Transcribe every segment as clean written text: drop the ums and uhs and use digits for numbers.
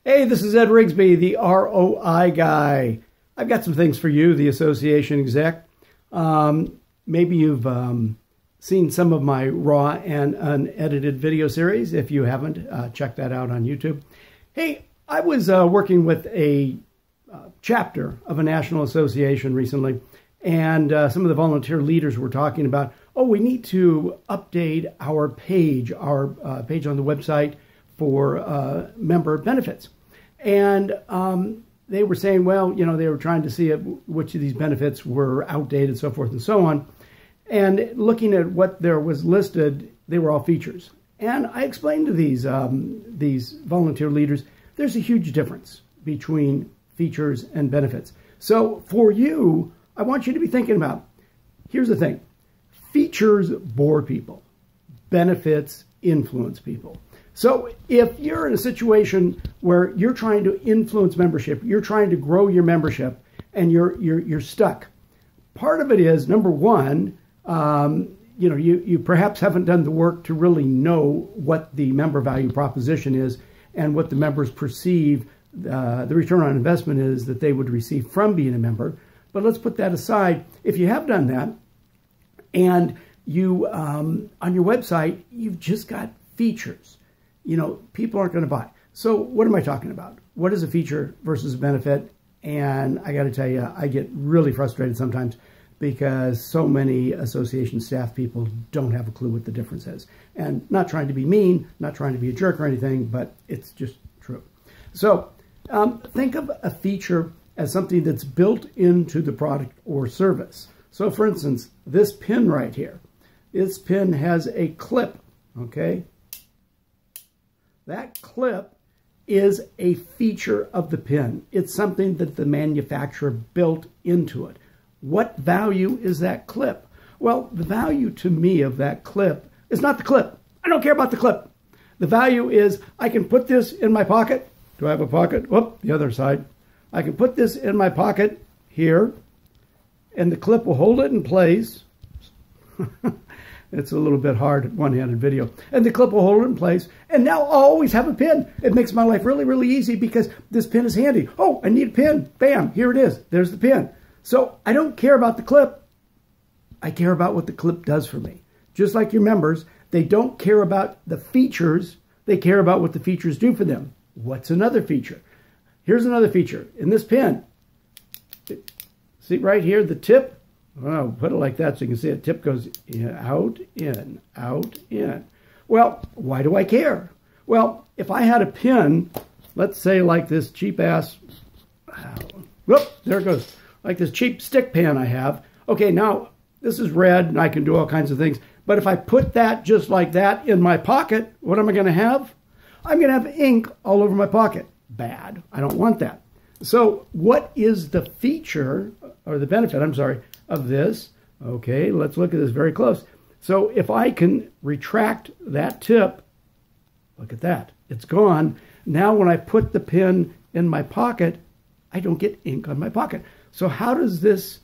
Hey, this is Ed Rigsby, the ROI guy. I've got some things for you, the association exec. Maybe you've seen some of my raw and unedited video series. If you haven't, check that out on YouTube. Hey, I was working with a chapter of a national association recently, and some of the volunteer leaders were talking about, we need to update our page on the website for member benefits. And they were saying, they were trying to see which of these benefits were outdated, so forth and so on. And looking at what there was listed, they were all features. And I explained to these volunteer leaders, there's a huge difference between features and benefits. So for you, I want you to be thinking about, here's the thing. Features bore people. Benefits influence people. So if you're in a situation where you're trying to influence membership, you're trying to grow your membership, and you're stuck, part of it is, number one, you perhaps haven't done the work to really know what the member value proposition is and what the members perceive the return on investment is that they would receive from being a member. But let's put that aside. If you have done that, and you on your website, you've just got features, people aren't going to buy. So what am I talking about? What is a feature versus a benefit? And I got to tell you, I get really frustrated sometimes because so many association staff people don't have a clue what the difference is. And not trying to be mean, not trying to be a jerk or anything, but it's just true. So think of a feature as something that's built into the product or service. So for instance, this pin right here, this pin has a clip, okay? That clip is a feature of the pin. It's something that the manufacturer built into it. What value is that clip? Well, the value to me of that clip is not the clip. I don't care about the clip. The value is I can put this in my pocket. Do I have a pocket? Whoop, the other side. I can put this in my pocket here, and the clip will hold it in place. It's a little bit hard, one-handed video. And the clip will hold it in place. And now I'll always have a pin. It makes my life really, really easy because this pin is handy. Oh, I need a pin. Bam, here it is. There's the pin. So I don't care about the clip. I care about what the clip does for me. Just like your members, they don't care about the features. They care about what the features do for them. What's another feature? Here's another feature. In this pin, see right here, the tip? Well, put it like that so you can see it. Tip goes out, in, out, in. Well, why do I care? Well, if I had a pin, let's say like this cheap ass, whoop, there it goes, like this cheap stick pen I have. Okay, now this is red and I can do all kinds of things. But if I put that just like that in my pocket, what am I going to have? I'm going to have ink all over my pocket. Bad. I don't want that. So what is the feature, or the benefit, I'm sorry, of this? Okay, let's look at this very close. So if I can retract that tip, look at that. It's gone. Now when I put the pen in my pocket, I don't get ink on my pocket. So how does this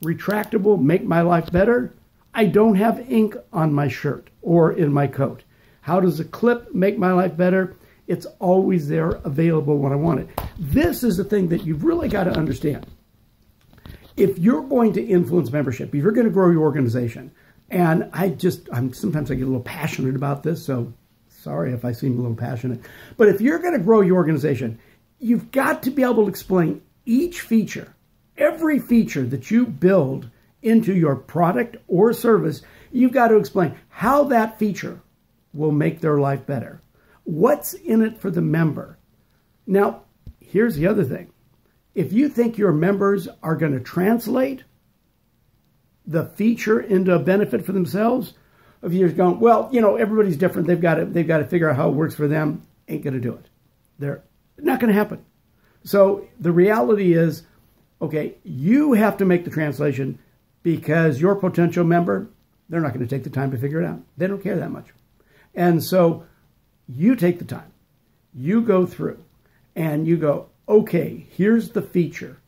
retractable make my life better? I don't have ink on my shirt or in my coat. How does a clip make my life better? It's always there, available when I want it. This is the thing that you've really got to understand. If you're going to influence membership, if you're going to grow your organization, and sometimes I get a little passionate about this, so sorry if I seem a little passionate, but if you're going to grow your organization, you've got to be able to explain each feature, every feature that you build into your product or service. You've got to explain how that feature will make their life better. What's in it for the member? Now, here's the other thing. If you think your members are going to translate the feature into a benefit for themselves, if you're going, everybody's different. They've got to figure out how it works for them. Ain't going to do it. They're not going to happen. So the reality is, okay, you have to make the translation because your potential member, they're not going to take the time to figure it out. They don't care that much. And so you take the time, you go through, and you go, okay, here's the feature.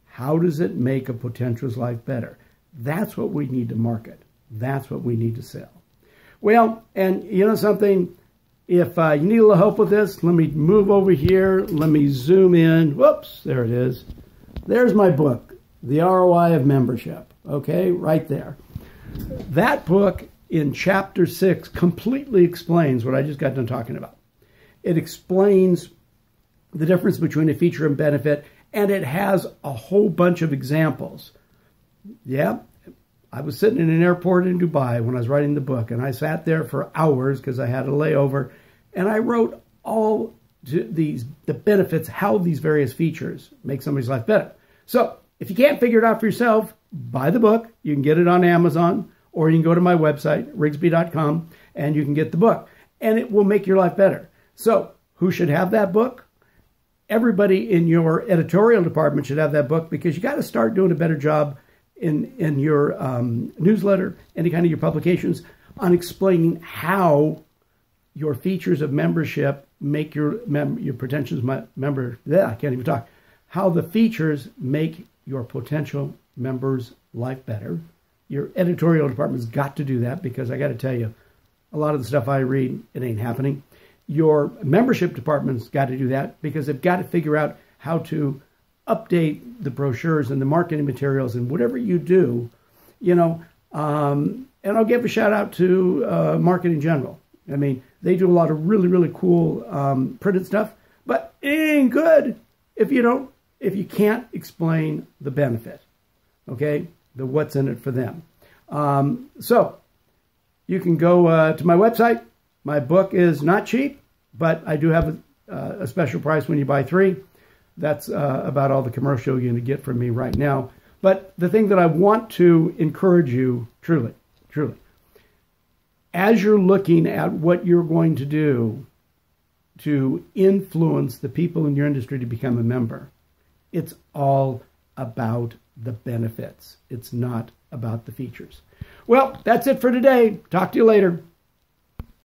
How does it make a potential's life better? That's what we need to market. That's what we need to sell. Well, and you know something? If you need a little help with this, let me move over here. Let me zoom in. Whoops, there it is. There's my book, The ROI of Membership. Okay, right there. That book in chapter 6 completely explains what I just got done talking about. It explains the difference between a feature and benefit, and it has a whole bunch of examples. Yeah, I was sitting in an airport in Dubai when I was writing the book, and I sat there for hours because I had a layover, and I wrote all the benefits, how these various features make somebody's life better. So if you can't figure it out for yourself, buy the book. You can get it on Amazon, or you can go to my website, rigsby.com, and you can get the book, and it will make your life better. So who should have that book? Everybody in your editorial department should have that book, because you got to start doing a better job in your newsletter, any kind of your publications, on explaining how your features of membership make your potential member. I can't even talk. How the features make your potential members' life better. Your editorial department's got to do that, because I got to tell you, a lot of the stuff I read, it ain't happening. Your membership department's got to do that, because they've got to figure out how to update the brochures and the marketing materials and whatever you do, you know. And I'll give a shout out to Marketing General. I mean, they do a lot of really, really cool printed stuff, but it ain't good if you can't explain the benefit, okay, the what's in it for them. So you can go to my website. My book is not cheap, but I do have a special price when you buy 3. That's about all the commercial you're going to get from me right now. But the thing that I want to encourage you, truly, as you're looking at what you're going to do to influence the people in your industry to become a member, it's all about the benefits. It's not about the features. Well, that's it for today. Talk to you later.